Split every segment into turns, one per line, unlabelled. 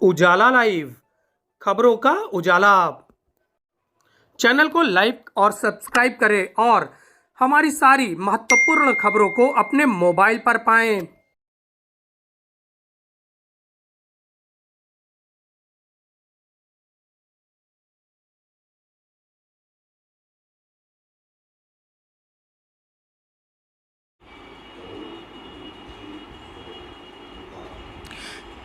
उजाला live, खबरों का उजाला। Channel को लाइक और सब्सक्राइब करें और हमारी सारी महत्वपूर्ण खबरों को अपने मोबाइल पर पाएं।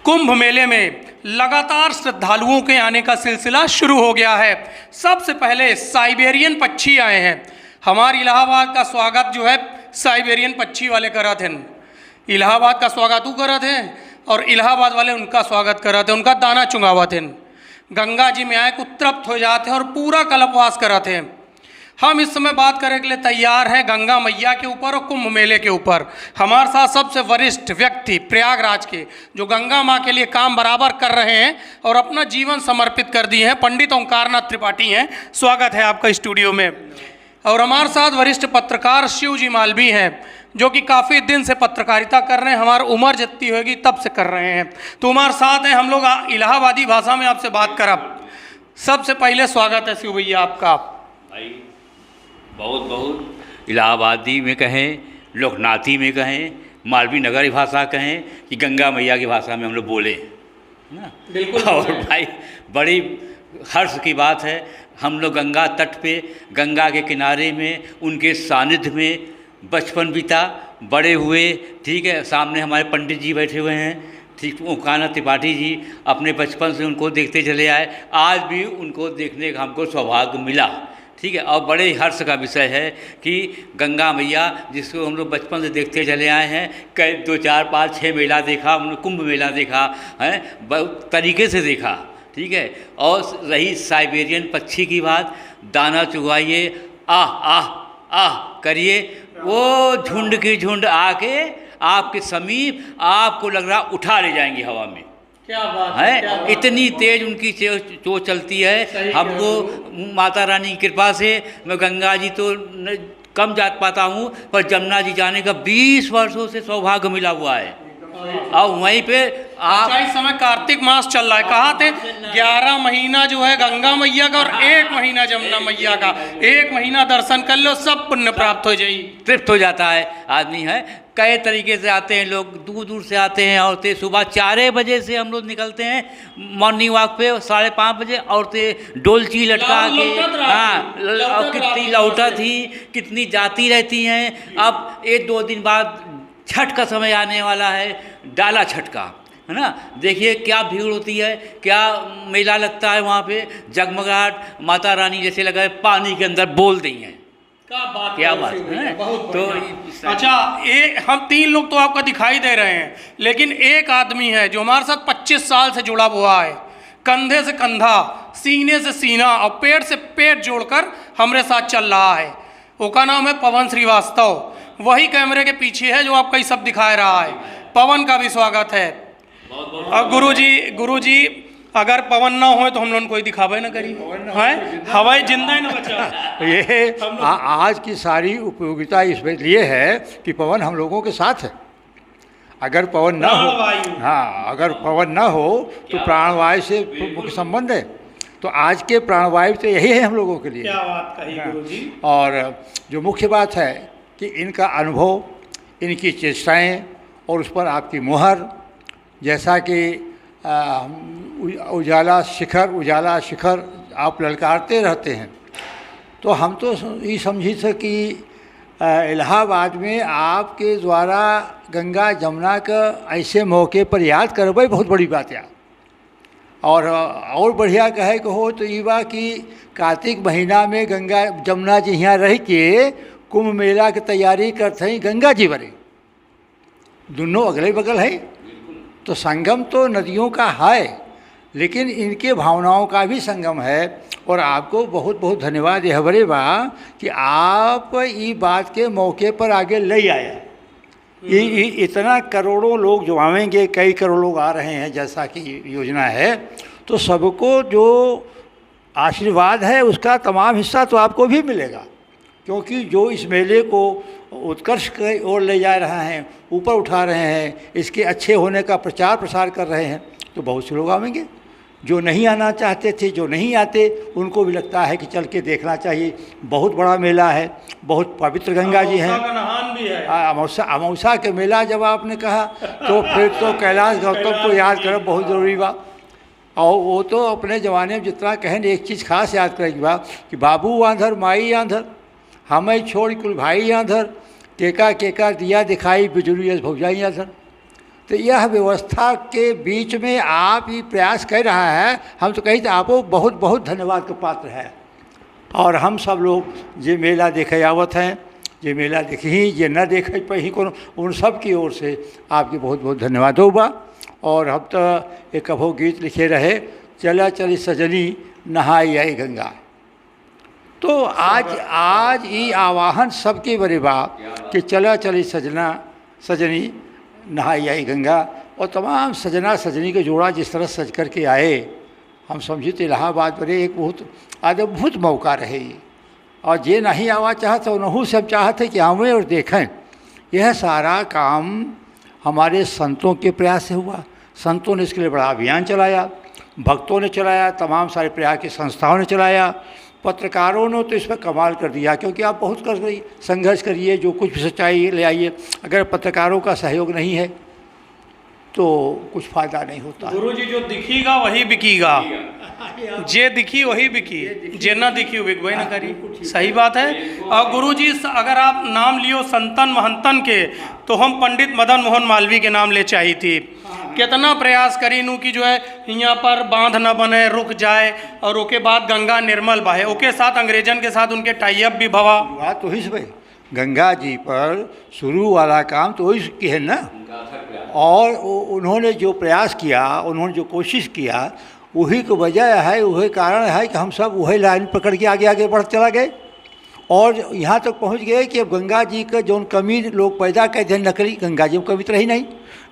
कुंभ मेले में लगातार श्रद्धालुओं के आने का सिलसिला शुरू हो गया है। सबसे पहले साइबेरियन पक्षी आए हैं। हमारे इलाहाबाद का स्वागत जो है साइबेरियन पक्षी वाले करा थे। इलाहाबाद का स्वागत वो करा थे और इलाहाबाद वाले उनका स्वागत करा थे, उनका दाना चुंगावा थे। गंगा जी में आए को तृप्त हो जाते हैं और पूरा कल्पवास करा थे। हम इस समय बात करने के लिए तैयार हैं गंगा मैया के ऊपर और कुंभ मेले के ऊपर। हमारे साथ सबसे वरिष्ठ व्यक्ति प्रयागराज के जो गंगा माँ के लिए काम बराबर कर रहे हैं और अपना जीवन समर्पित कर दिए हैं, पंडित ओंकारनाथ त्रिपाठी हैं। स्वागत है आपका स्टूडियो में। और हमारे साथ वरिष्ठ पत्रकार शिव जी मालवी हैं जो कि काफ़ी दिन से पत्रकारिता कर रहे हैं, हमारी उम्र जितनी होगी तब से कर रहे हैं। तो हमारे साथ हैं, हम लोग इलाहाबादी भाषा में आपसे बात करब। सबसे पहले स्वागत है शिव भैया आपका।
बहुत बहुत इलाहाबादी में कहें, लोकनाथी में कहें, मालवी नगरी भाषा कहें कि गंगा मैया की भाषा में हम लोग बोले ना।
बिल्कुल।
और भाई बड़ी हर्ष की बात है, हम लोग गंगा तट पे, गंगा के किनारे में, उनके सानिध्य में बचपन बीता, बड़े हुए। ठीक है, सामने हमारे पंडित जी बैठे हुए हैं, ठीक, ओंकारनाथ त्रिपाठी जी। अपने बचपन से उनको देखते चले आए, आज भी उनको देखने का हमको सौभाग्य मिला। ठीक है, और बड़े हर्ष का विषय है कि गंगा मैया जिसको हम लोग बचपन से देखते चले आए हैं, कई 2, 4, 5, 6 मेला देखा, हमने कुंभ मेला देखा है, बहुत तरीके से देखा। ठीक है, और रही साइबेरियन पक्षी की बात, दाना चुगाइए, आह आह आह करिए, वो झुंड की झुंड आके आपके समीप आपको लग रहा उठा ले जाएंगे हवा में।
क्या बात है,
इतनी तेज उनकी चोट चलती है। हमको माता रानी की कृपा से, मैं गंगा जी तो कम जा पाता हूँ, पर जमुना जी जाने का 20 वर्षों से सौभाग्य मिला हुआ है। और वहीं पे आप
इस समय कार्तिक मास चल रहा है, कहा थे 11 महीना जो है गंगा मैया का और 1 महीना जमुना मैया का, 1 महीना दर्शन कर लो, सब पुण्य प्राप्त हो जाए,
तृप्त हो जाता है आदमी। है कई तरीके से आते हैं लोग, दूर दूर से आते हैं। औरतें सुबह 4 बजे से हम लोग निकलते हैं मॉर्निंग वॉक पे, 5:30 बजे औरतें डोलची लटका के, हाँ, और कितनी लौटा थी, कितनी जाती रहती हैं। अब 1-2 दिन बाद छठ का समय आने वाला है, डाला छठ का, है ना। देखिए क्या भीड़ होती है, क्या मेला लगता है वहाँ पे, जगमगाहट, माता रानी जैसे लगा है पानी के अंदर बोल दी हैं। क्या बात है। तो
अच्छा, हम 3 लोग तो आपका दिखाई दे रहे हैं, लेकिन एक आदमी है जो हमारे साथ 25 साल से जुड़ा हुआ है, कंधे से कंधा, सीने से सीना और पेट से पेट जोड़कर हमारे साथ चल रहा है। उसका नाम है पवन श्रीवास्तव। वही कैमरे के पीछे है जो आपका ये सब दिखा रहा है। पवन का भी स्वागत है। और गुरुजी अगर पवन ना हो तो हम लोग कोई दिखावे ना करी है, हवाई जिंदा ही ना बचा।
ये आज की सारी उपयोगिता इसमें लिए है कि पवन हम लोगों के साथ है। अगर पवन ना हो, हाँ, अगर पवन ना हो तो प्राणवायु से मुख्य संबंध है। तो आज के प्राणवायु तो यही है हम लोगों के लिए।
क्या बात कही गुरुजी।
और जो मुख्य बात है कि इनका अनुभव, इनकी चेष्टाएँ और उस पर आपकी मुहर, जैसा कि उजाला शिखर आप ललकारते रहते हैं। तो हम तो ये समझी थे कि इलाहाबाद में आपके द्वारा गंगा जमुना का ऐसे मौके पर याद करवाई बहुत बड़ी बात है। और बढ़िया कहे कि हो तो ये बात कि कार्तिक महीना में गंगा जमुना जी यहाँ रह के कुंभ मेला की तैयारी करते हैं। गंगा जी बने दोनों अगले बगल है, तो संगम तो नदियों का है, लेकिन इनके भावनाओं का भी संगम है। और आपको बहुत बहुत धन्यवाद यह बरे बा कि आप ये बात के मौके पर आगे ले आया। ये इतना करोड़ों लोग जो आवेंगे, कई करोड़ लोग आ रहे हैं जैसा कि योजना है, तो सबको जो आशीर्वाद है उसका तमाम हिस्सा तो आपको भी मिलेगा। क्योंकि जो इस मेले को उत्कर्ष की ओर ले जा रहे हैं, ऊपर उठा रहे हैं, इसके अच्छे होने का प्रचार प्रसार कर रहे हैं, तो बहुत से लोग आवेंगे। जो नहीं आना चाहते थे, जो नहीं आते, उनको भी लगता है कि चल के देखना चाहिए। बहुत बड़ा मेला है, बहुत पवित्र गंगा जी हैं। अमावस्या के मेला जब आपने कहा तो फिर तो कैलाश गौतम को याद करो बहुत ज़रूरी बा। और वो तो अपने ज़माने में जितना कहें, एक चीज़ खास याद करेगी बा कि बाबू आंधर माई आंधर, हमें छोड़ कुल भाई आंधर, केका दिया दिखाई बिजुली भौजाई आंधर। तो यह व्यवस्था के बीच में आप ही प्रयास कर रहा है, हम तो कही आपको बहुत बहुत धन्यवाद का पात्र है। और हम सब लोग ये मेला देखे आवत हैं, ये मेला देखी ही, ये न देखे पर ही को, उन सब की ओर से आपके बहुत बहुत धन्यवाद होगा। और हम तो एक कभो गीत लिखे रहे, चला चली सजनी नहाई आई गंगा। तो आज ये आवाहन सबके बड़े बा कि चला चली सजनी नहाई आई गंगा। और तमाम सजना सजनी के जोड़ा जिस तरह सज कर के आए, हम समझे तो इलाहाबाद बड़े एक बहुत अद्भुत मौका रहे। और जे नहीं आवा चाहते उन्हों से हम चाहते कि आवें और देखें। यह सारा काम हमारे संतों के प्रयास से हुआ। संतों ने इसके लिए बड़ा अभियान चलाया, भक्तों ने चलाया, तमाम सारे प्रयास की संस्थाओं ने चलाया, पत्रकारों ने तो इसमें कमाल कर दिया। क्योंकि आप बहुत संघर्ष करिए, जो कुछ भी सच्चाई ले आइए, अगर पत्रकारों का सहयोग नहीं है तो कुछ फ़ायदा नहीं होता।
गुरुजी जो दिखीगा वही बिकीगा, जे दिखी वही बिकी, जे ना दिखी वो बिकबई ना करी। सही बात है। और गुरुजी अगर आप नाम लियो संतन महंतन के, तो हम पंडित मदन मोहन मालवीय के नाम ले चाहिए थी। कितना प्रयास करी नू कि जो है यहाँ पर बांध न बने, रुक जाए, और उसके बाद गंगा निर्मल बहे। उसके साथ अंग्रेजन के साथ उनके टाइप भी भवा।
बात तो ही से भाई, गंगा जी पर शुरू वाला काम तो वही की है ना। और उन्होंने जो प्रयास किया, उन्होंने जो कोशिश किया, वही को वजह है, वही कारण है कि हम सब वही लाइन पकड़ के आगे आगे बढ़ चला गए। और यहाँ तक पहुँच गए कि अब गंगा जी का जो कमी लोग पैदा कहते हैं नकली, गंगा जी में कमी तो रही नहीं।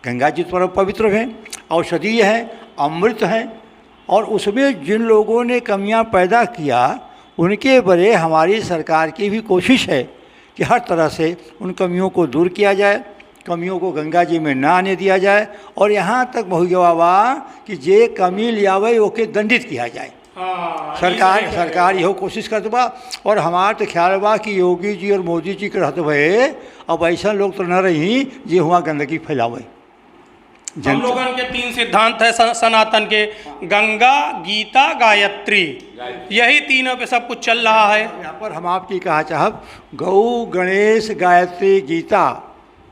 गंगा जी तो परम पवित्र हैं, औषधीय हैं, अमृत हैं। और उसमें जिन लोगों ने कमियां पैदा किया, उनके बड़े हमारी सरकार की भी कोशिश है कि हर तरह से उन कमियों को दूर किया जाए, कमियों को गंगा जी में ना आने दिया जाए। और यहाँ तक बहु जवाबा कि जे कमी लियावे ओके दंडित किया जाए। सरकार यहो कोशिश करते बा। और हमार तो ख्याल बा कि योगी जी और मोदी जी के रहते भए अब ऐसा लोग तो न रही जे हुआ गंदगी फैलावे।
हम लोगों के 3 सिद्धांत है सनातन के, गंगा, गीता, गायत्री, यही तीनों पे सब कुछ चल रहा है।
यहाँ पर हम आपकी कहा चाहब, गौ गणेश गायत्री गीता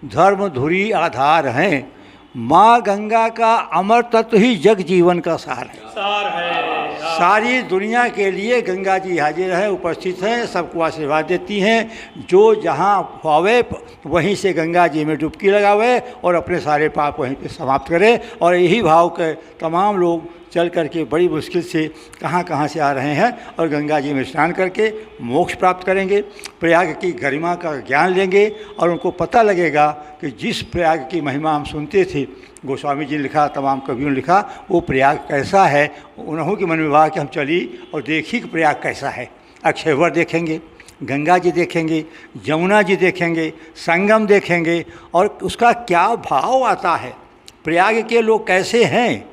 धर्म धुरी आधार हैं। माँ गंगा का अमर तत्व ही जग जीवन का सार है। सारी दुनिया के लिए गंगा जी हाजिर हैं, उपस्थित हैं, सबको आशीर्वाद देती हैं। जो जहाँ आवे वहीं से गंगा जी में डुबकी लगावे और अपने सारे पाप वहीं पे समाप्त करे। और यही भाव के तमाम लोग चल करके बड़ी मुश्किल से कहाँ से आ रहे हैं और गंगा जी में स्नान करके मोक्ष प्राप्त करेंगे, प्रयाग की गरिमा का ज्ञान लेंगे। और उनको पता लगेगा कि जिस प्रयाग की महिमा हम सुनते थे, गोस्वामी जी ने लिखा, तमाम कवियों ने लिखा, वो प्रयाग कैसा है। उन्हों के मन में हुआ कि हम चली और देखी कि प्रयाग कैसा है। अक्षयवर देखेंगे, गंगा जी देखेंगे, यमुना जी देखेंगे, संगम देखेंगे, और उसका क्या भाव आता है। प्रयाग के लोग कैसे हैं,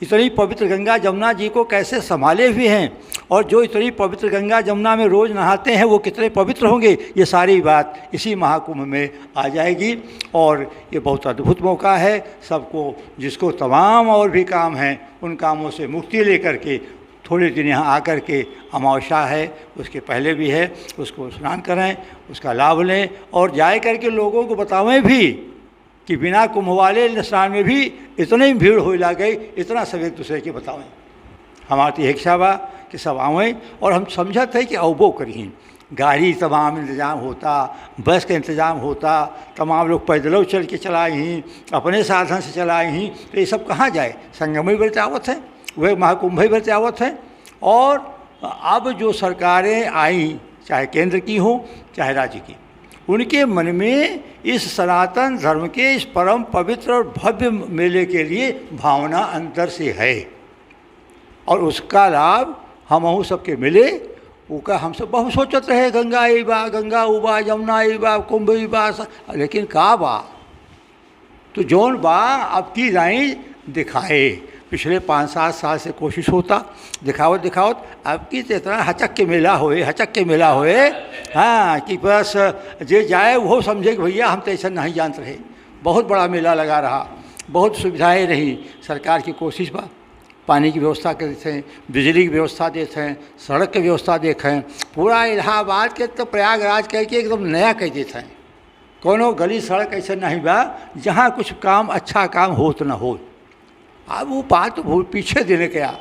इतनी पवित्र गंगा जमुना जी को कैसे संभाले हुए हैं, और जो इतनी पवित्र गंगा जमुना में रोज़ नहाते हैं वो कितने पवित्र होंगे। ये सारी बात इसी महाकुंभ में आ जाएगी। और ये बहुत अद्भुत मौका है सबको, जिसको तमाम और भी काम हैं उन कामों से मुक्ति लेकर के थोड़े दिन यहाँ आकर के, अमावस्या है उसके पहले भी है, उसको स्नान करें, उसका लाभ लें। और जाए करके लोगों को बतावें भी कि बिना कुंभ वाले स्नान में भी इतनी भीड़ हो ला गई, इतना सब एक दूसरे के बतावें। हमारी तो इच्छा बा कि सब आवें। और हम समझते हैं कि अवबो करिए, गाड़ी तमाम इंतज़ाम होता, बस का इंतज़ाम होता, तमाम लोग पैदलों चल के चलाए ही, अपने साधन से चलाए ही, तो ये सब कहाँ जाए। संगम ही बरते आवत है, वह महाकुंभ ही बरते आवत है। और अब जो सरकारें आई, चाहे केंद्र की हो चाहे राज्य की, उनके मन में इस सनातन धर्म के इस परम पवित्र और भव्य मेले के लिए भावना अंदर से है। और उसका लाभ हम सबके मिले, का हमसे बहुत सोचत रहे गंगा आई बा, गंगा उबा, यमुना आई बा, कुंभ आई बा, लेकिन का बा तो जौन बा अब की राई दिखाए। पिछले 5-7 साल से कोशिश होता दिखावत दिखावत, अब की तो इतना हचक के मेला होए, हचक के मेला होए, हाँ कि बस जे जाए वो समझे कि भैया हम तो ऐसा नहीं जानते रहे। बहुत बड़ा मेला लगा रहा, बहुत सुविधाएं रही, सरकार की कोशिश बा पानी की व्यवस्था करते हैं, बिजली की व्यवस्था देते हैं, सड़क की व्यवस्था देखें, पूरा इलाहाबाद के तो प्रयागराज कह के एकदम नया कह देते हैं। कोनो गली सड़क ऐसा नहीं बा जहाँ कुछ काम अच्छा काम हो तो ना हो। अब वो बात तो बहुत पीछे देने के आ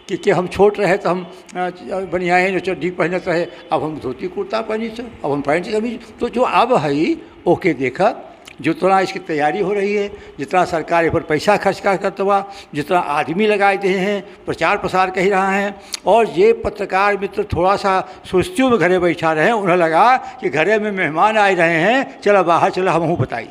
कि हम छोट रहे तो हम बनियान चड्डी पहनते रहे, अब हम धोती कुर्ता पहनी थे, अब हम पैंट कमीज। तो जो अब है ओके देखा, जितना इसकी तैयारी हो रही है, जितना सरकार इस पर पैसा खर्च करते हुआ, जितना आदमी लगाए दे हैं, प्रचार प्रसार कही रहा है, और ये पत्रकार मित्र थोड़ा सा सुस्तियों में घरे बैठा रहे, उन्हें लगा कि घरे में मेहमान आए रहे हैं, चलो बाहर चलो हम बताई।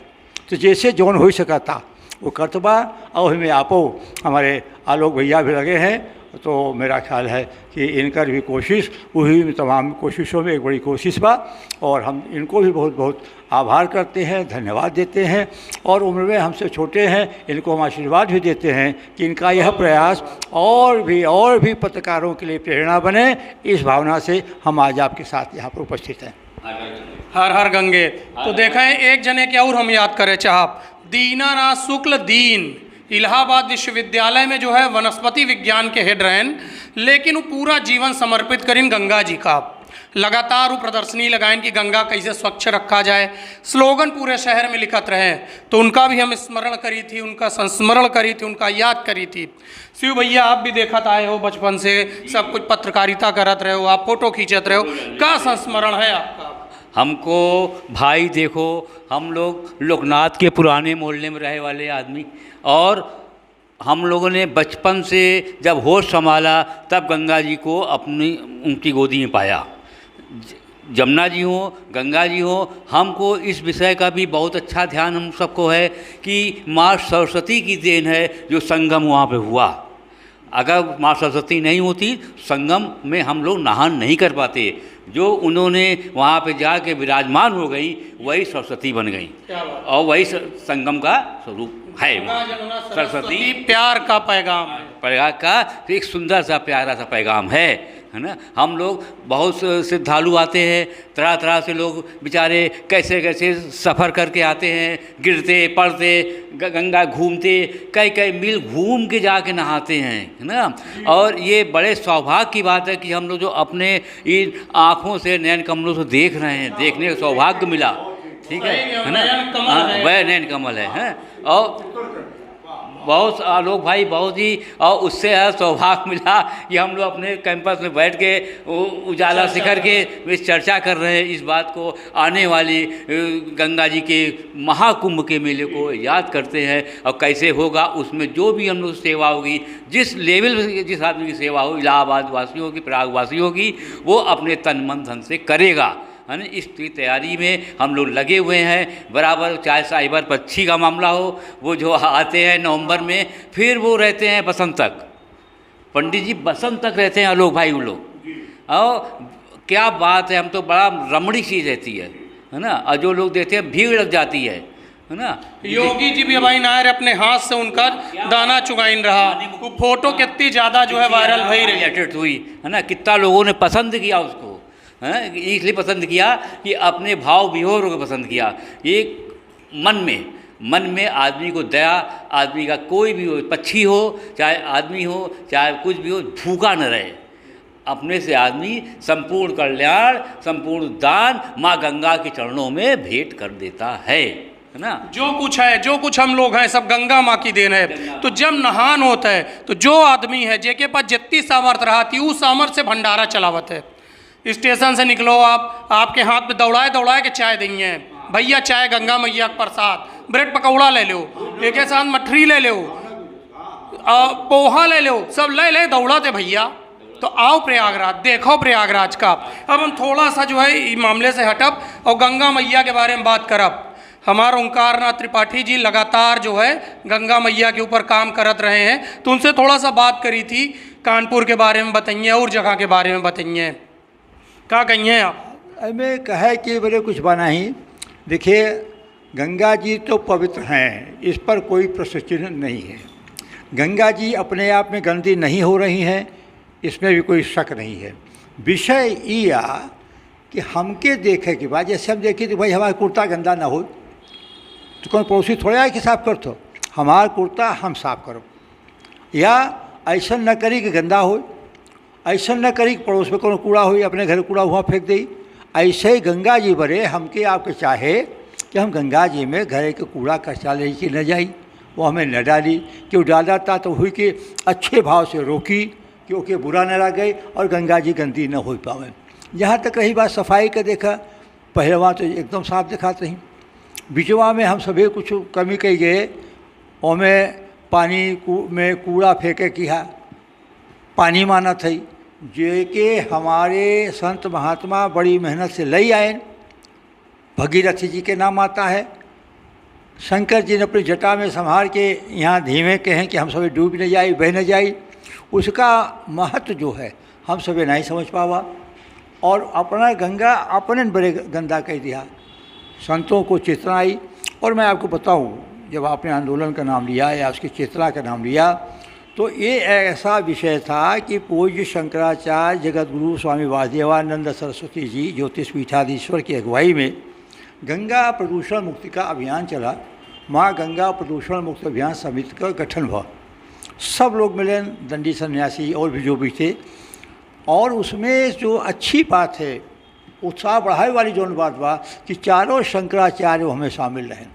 तो जैसे जौन हो सका था वो करतबा, और हमें आपो हमारे आलोक भैया भी लगे हैं। तो मेरा ख्याल है कि इनकर भी कोशिश वही तमाम कोशिशों में एक बड़ी कोशिश बा, और हम इनको भी बहुत बहुत आभार करते हैं, धन्यवाद देते हैं। और उम्र में हमसे छोटे हैं, इनको हम आशीर्वाद भी देते हैं कि इनका यह प्रयास और भी पत्रकारों के लिए प्रेरणा बने। इस भावना से हम आज आपके साथ यहाँ पर उपस्थित हैं।
हर हर गंगे। तो देखें एक जने के और हम याद करें चाहब, दीनानाथ शुक्ल दीन इलाहाबाद विश्वविद्यालय में जो है वनस्पति विज्ञान के हेड रहें, लेकिन वो पूरा जीवन समर्पित करें गंगा जी का। लगातार वो प्रदर्शनी लगाएं कि गंगा कैसे स्वच्छ रखा जाए, स्लोगन पूरे शहर में लिखत रहे। तो उनका भी हम स्मरण करी थी, उनका संस्मरण करी थी, उनका याद करी थी। शिव भैया आप भी देखत आए हो बचपन से, सब कुछ पत्रकारिता करत रहे हो, आप फोटो खींचत रहे हो, क्या संस्मरण है आपका?
हमको भाई देखो, हम लोग लोकनाथ के पुराने मोहल्ले में रहे वाले आदमी, और हम लोगों ने बचपन से जब होश संभाला तब गंगा जी को अपनी उनकी गोदी में पाया। जमुना जी हो, गंगा जी हो, हमको इस विषय का भी बहुत अच्छा ध्यान हम सबको है कि माँ सरस्वती की देन है जो संगम वहाँ पे हुआ। अगर माँ सरस्वती नहीं होती संगम में हम लोग नहान नहीं कर पाते। जो उन्होंने वहाँ पे जाके विराजमान हो गई वही सरस्वती बन गई, और वही संगम का स्वरूप है। सरस्वती
प्यार का पैगाम,
पैगाम का एक सुंदर सा प्यारा सा पैगाम है ना। हम लोग बहुत श्रद्धालु आते हैं, तरह तरह से लोग बेचारे कैसे कैसे सफ़र करके आते हैं, गिरते पड़ते, गंगा घूमते, कई मील घूम के जाके नहाते हैं, है ना। और ये बड़े सौभाग्य की बात है कि हम लोग जो अपने इन आँखों से नयन कमलों से देख रहे हैं, देखने का सौभाग्य मिला, ठीक है ना। वह नयन कमल है। और बहुत आलोक भाई बहुत ही, और उससे सौभाग्य मिला कि हम लोग अपने कैंपस में बैठ के उजाला शिखर के चर्चा कर रहे हैं इस बात को, आने वाली गंगा जी के महाकुंभ के मेले को याद करते हैं, और कैसे होगा उसमें जो भी हम लोग सेवा होगी, जिस लेवल में जिस आदमी की सेवा हो, इलाहाबाद वासियों की, प्रयाग वासियों की, वो अपने तन मन धन से करेगा, है ना। इस तैयारी में हम लोग लगे हुए हैं बराबर। चाहे साइबर पक्षी का मामला हो, वो जो आते हैं नवंबर में, फिर वो रहते हैं बसंत तक, पंडित जी बसंत तक रहते हैं आलोक भाई वो लोग। और क्या बात है, हम तो बड़ा रमणीक चीज़ रहती है ना। और जो लोग देखते हैं भीड़ लग जाती है ना।
योगी जी भी भाई नायर अपने हाथ से उनका दाना चुगाइन रहा, वो फोटो कितनी ज़्यादा जो है वायरल भई रही
हुई है ना। कितना लोगों ने पसंद किया उसको, इसलिए पसंद किया कि अपने भाव विभोर को पसंद किया। एक मन में आदमी को दया, आदमी का कोई भी हो, पक्षी हो चाहे आदमी हो चाहे कुछ भी हो, भूखा न रहे। अपने से आदमी संपूर्ण कल्याण, संपूर्ण दान माँ गंगा के चरणों में भेंट कर देता है ना।
जो कुछ हम लोग हैं सब गंगा माँ की देन है। तो जब नहान होता है तो जो आदमी है जेके पास जितनी सामर्थ्य रहा थी उस सामर्थ्य से भंडारा चलावत है। स्टेशन से निकलो आप, आपके हाथ में दौड़ाए के चाय देंगे, भैया चाय गंगा मैया का प्रसाद, ब्रेड पकौड़ा ले लो, एक साथ मठरी ले लो, पोहा ले लो, सब ले दौड़ाते भैया। तो आओ प्रयागराज, देखो प्रयागराज का। अब हम थोड़ा सा जो है इस मामले से हटब और गंगा मैया के बारे में बात करब। हमारे ओंकारनाथ त्रिपाठी जी लगातार जो है गंगा मैया के ऊपर काम करत रहे हैं, तो उनसे थोड़ा सा बात करी थी, कानपुर के बारे में बताइए और जगह के बारे में बताइए। क्या कहिए आप?
मैं कहे कि मेरे कुछ बना ही। देखिए, गंगा जी तो पवित्र हैं, इस पर कोई प्रश्न चिन्ह नहीं है। गंगा जी अपने आप में गंदी नहीं हो रही हैं, इसमें भी कोई शक नहीं है। विषय ये कि हमके देखे के बाद, जैसे हम देखें तो भाई हमारा कुर्ता गंदा ना हो तो कौन पड़ोसी थोड़ा है कि साफ कर, तो हमारा कुर्ता हम साफ करो, या ऐसा न करी कि गंदा हो, ऐसा न करी कि पड़ोस में कोनो कूड़ा हो, अपने घर कूड़ा वहाँ फेंक दे। ऐसे ही गंगा जी बरे हमके आपके चाहे कि हम गंगा जी में घर के कूड़ा कचरा ले के न जाई, वो हमें न डाली। क्यों डाला था तो हुई कि अच्छे भाव से रोकी, क्योंकि बुरा न लगे और गंगा जी गंदी न हो पावे। जहाँ तक रही बात सफाई का, देखा पहलवा तो एकदम साफ दिखाते हैं, बिचवा में हम सभी कुछ कमी कही गए, ओमें पानी में कूड़ा फेंके किया, पानी माना थी जे के हमारे संत महात्मा बड़ी मेहनत से लई आए। भगीरथी जी के नाम आता है, शंकर जी ने अपनी जटा में संभाल के यहाँ धीमे के हैं कि हम सभी डूब न जाए, बह न जाए। उसका महत्व जो है हम सभी नहीं समझ पावा, और अपना गंगा अपने बड़े गंदा कह दिया। संतों को चेतना आई। और मैं आपको बताऊं, जब आपने आंदोलन का नाम लिया या उसकी चेतना का नाम लिया, तो ये ऐसा विषय था कि पूज्य शंकराचार्य जगतगुरु स्वामी वासुदेवानंद सरस्वती जी ज्योतिष पीठाधीश्वर की अगुवाई में गंगा प्रदूषण मुक्ति का अभियान चला। माँ गंगा प्रदूषण मुक्त अभियान समिति का गठन हुआ, सब लोग मिले, दंडी सन्यासी और भी जो भी थे। और उसमें जो अच्छी बात है, उत्साह बढ़ाने वाली जो बात बा कि चारों शंकराचार्य हमें शामिल रहें।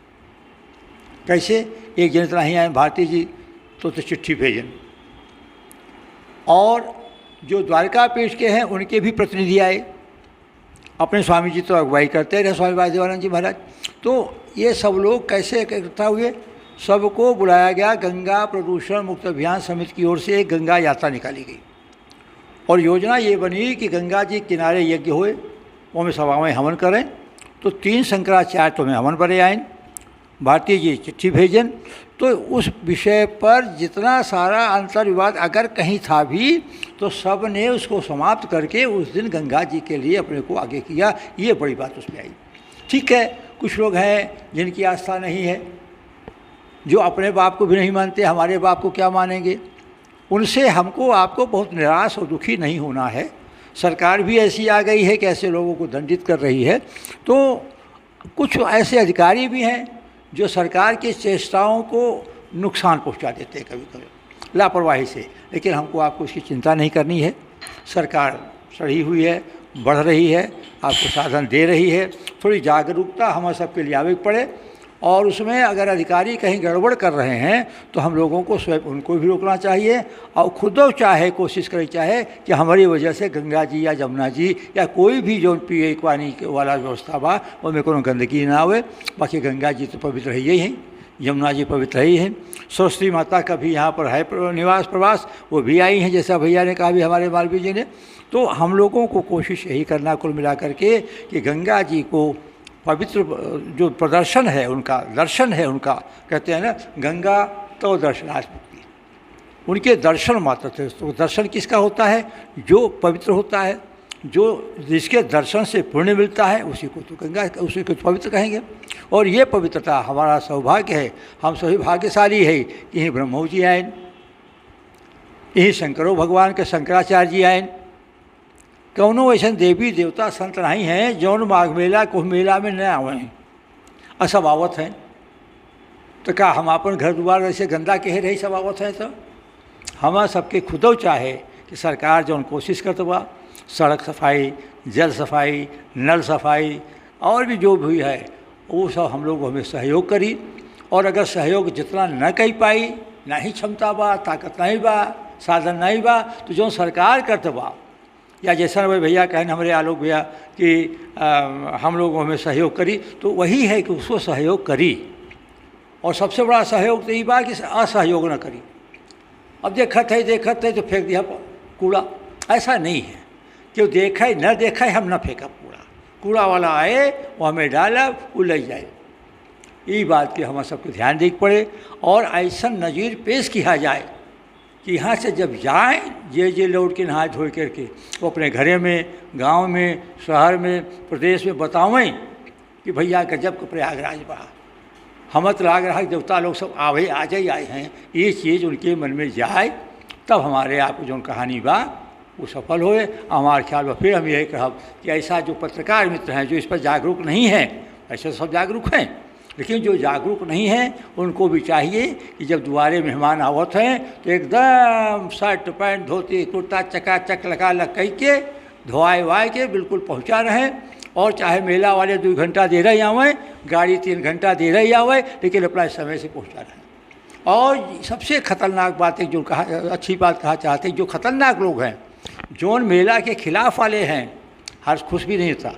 कैसे? एक जन इतना ही आए भारती जी तो चिट्ठी भेजन, और जो द्वारका पीठ के हैं उनके भी प्रतिनिधि आए। अपने स्वामी जी तो अगुवाई करते रहे, स्वामी वासुदेवानंद जी महाराज। तो ये सब लोग कैसे इकट्ठा हुए, सबको बुलाया गया। गंगा प्रदूषण मुक्त अभियान समिति की ओर से एक गंगा यात्रा निकाली गई, और योजना ये बनी कि गंगा जी किनारे यज्ञ होए, वो में सभा में हवन करें। तो 3 शंकराचार्य तो में हवन बड़े आए, भारतीय जी चिट्ठी भेजन। तो उस विषय पर जितना सारा अंतर विवाद अगर कहीं था भी, तो सब ने उसको समाप्त करके उस दिन गंगा जी के लिए अपने को आगे किया। ये बड़ी बात उसमें आई। ठीक है, कुछ लोग हैं जिनकी आस्था नहीं है, जो अपने बाप को भी नहीं मानते, हमारे बाप को क्या मानेंगे। उनसे हमको आपको बहुत निराश और दुखी नहीं होना है। सरकार भी ऐसी आ गई है कि ऐसे लोगों को दंडित कर रही है। तो कुछ ऐसे अधिकारी भी हैं जो सरकार की चेष्टाओं को नुकसान पहुंचा देते हैं कभी कभी लापरवाही से। लेकिन हमको आपको इसकी चिंता नहीं करनी है। सरकार सड़ी हुई है, बढ़ रही है, आपको साधन दे रही है। थोड़ी जागरूकता हमें सबके लिए आगे पड़े, और उसमें अगर अधिकारी कहीं गड़बड़ कर रहे हैं तो हम लोगों को स्वयं उनको भी रोकना चाहिए, और खुद चाहे कोशिश करें चाहे कि हमारी वजह से गंगा जी या जमुना जी या कोई भी जो पिए पानी वाला व्यवस्था बा उनमें कोनो गंदगी ना आवे। बाकी गंगा जी तो पवित्र ही हैं, यमुना जी पवित्र ही हैं। सरस्वती माता का भी यहाँ पर है निवास प्रवास, वो भी आई हैं, जैसा भैया ने कहा भी हमारे मालवीय जी ने। तो हम लोगों को कोशिश यही करना कुल मिला करके कि गंगा जी को पवित्र जो प्रदर्शन है उनका, दर्शन है उनका, कहते हैं ना गंगा तो दर्शनार्थ मुक्ति, उनके दर्शन मात्र थे। तो दर्शन किसका होता है? जो पवित्र होता है, जो जिसके दर्शन से पुण्य मिलता है उसी को तो गंगा, उसी को पवित्र कहेंगे। और ये पवित्रता हमारा सौभाग्य है, हम सभी भाग्यशाली है कि यहीं ब्रह्मो जी आए, यहीं शंकरो भगवान के शंकराचार्य जी आए। कौनो ऐसा देवी देवता संत नहीं हैं जौन माघ मेला कुंभ मेला में न आवे हैं, सब आवत हैं। तो क्या हम अपन घर द्वार ऐसे गंदा कहे रही सब आवत हैं? तो हम सबके खुदो चाहे कि सरकार जौन कोशिश करते बा, सड़क सफाई, जल सफाई, नल सफाई और भी जो भी है वो सब हम लोग हमें सहयोग करी। और अगर सहयोग जितना न कर पाई, ना ही क्षमता बा, ताकत नहीं बा, साधन नहीं बा, तो जो सरकार करते बा, या जैसा भाई भैया कहने हमारे आलोक भैया कि हम लोग हमें सहयोग करी, तो वही है कि उसको सहयोग करी। और सबसे बड़ा सहयोग तो ये बा कि असहयोग न करी। अब देखत है तो फेंक दिया कूड़ा, ऐसा नहीं है कि देखा न देखा हम न फेंका कूड़ा वाला आए वो हमें डाला, वो ले जाए। ये बात की हम सबको ध्यान देख पड़े और ऐसा नज़ीर पेश किया जाए कि यहाँ से जब जाएं ये लौट के नहा धो करके वो अपने घरे में, गांव में, शहर में, प्रदेश में बतावें कि भैया गजब का प्रयागराज बा। हम तो लाग रहा देवता लोग सब आज ही आए हैं, ये चीज़ उनके मन में जाए तब हमारे आप जो कहानी बा वो सफल होए। हमारे ख्याल में फिर हम यही कहब कि ऐसा जो पत्रकार मित्र हैं जो इस पर जागरूक नहीं हैं, ऐसे सब जागरूक हैं, लेकिन जो जागरूक नहीं हैं उनको भी चाहिए कि जब दुआरे मेहमान आवत हैं तो एकदम शर्ट पैंट धोती कुर्ता चकाचक लगा लग कह के धोआए वाए के बिल्कुल पहुंचा रहें। और चाहे मेला वाले 2 घंटा दे रहे आवें, गाड़ी 3 घंटा दे रही आवे, लेकिन अपना समय से पहुंचा रहें। और सबसे खतरनाक बात है जो कहा, अच्छी बात कहा चाहते हैं, जो खतरनाक लोग हैं जोन मेला के खिलाफ वाले हैं, हर खुश भी नहीं था।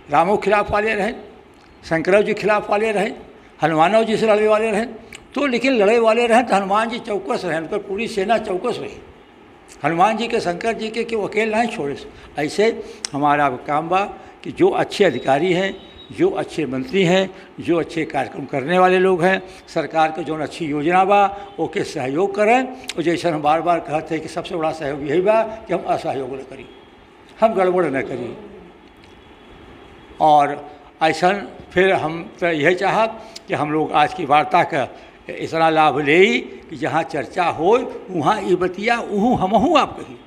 रामों खिलाफ वाले रहें, शंकरव जी खिलाफ वाले रहें, हनुमानव जी से लड़े वाले रहें, तो लेकिन लड़े वाले रहें तो हनुमान जी चौकस रहें, उनकर पूरी सेना चौकस रही। हनुमान जी के, शंकर जी के कि वकील नहीं छोड़े। ऐसे हमारा काम बा कि जो अच्छे अधिकारी हैं, जो अच्छे मंत्री हैं, जो अच्छे कार्यक्रम करने वाले लोग हैं, सरकार के जो अच्छी योजना बा ओके सहयोग करें। और जैसे हम बार बार कहते हैं कि सबसे बड़ा सहयोग यही बा कि हम असहयोग न करी, हम गड़बड़ न करी। और ऐसा फिर हम तो यही चाहब कि हम लोग आज की वार्ता का इतना लाभ ले कि जहाँ चर्चा हो वहाँ ये बतिया वहूँ हमहूँ आप कही।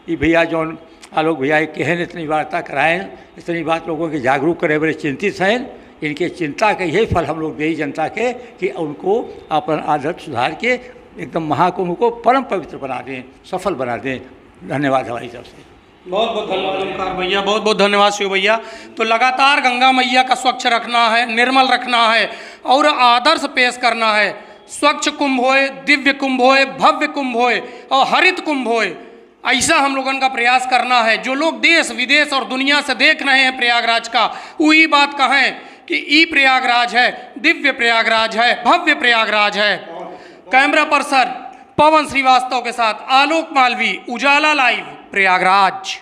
ये भैया जौन आलोक भैया कहन इतनी वार्ता कराएं, इतनी बात लोगों के जागरूक करे, बड़े चिंतित हैं। इनके चिंता का यही फल हम लोग दें जनता के कि उनको अपन आदत सुधार के एकदम महाकुंभ को परम पवित्र बना दें, सफल बना दें। धन्यवाद हमारी तरफ से।
बहुत बहुत धन्यवाद ओमकार भैया, बहुत बहुत धन्यवाद शिव भैया। तो लगातार गंगा मैया का स्वच्छ रखना है, निर्मल रखना है और आदर्श पेश करना है। स्वच्छ कुंभ होए, दिव्य कुंभ होए, भव्य कुंभ होए और हरित कुंभ होए, ऐसा हम लोगों का प्रयास करना है। जो लोग देश विदेश और दुनिया से देख रहे हैं प्रयागराज का, वही बात कहें कि ई प्रयागराज है, दिव्य प्रयागराज है, भव्य प्रयागराज है। कैमरा पर्सन पवन श्रीवास्तव के साथ आलोक मालवी, उजाला लाइव, प्रयागराज।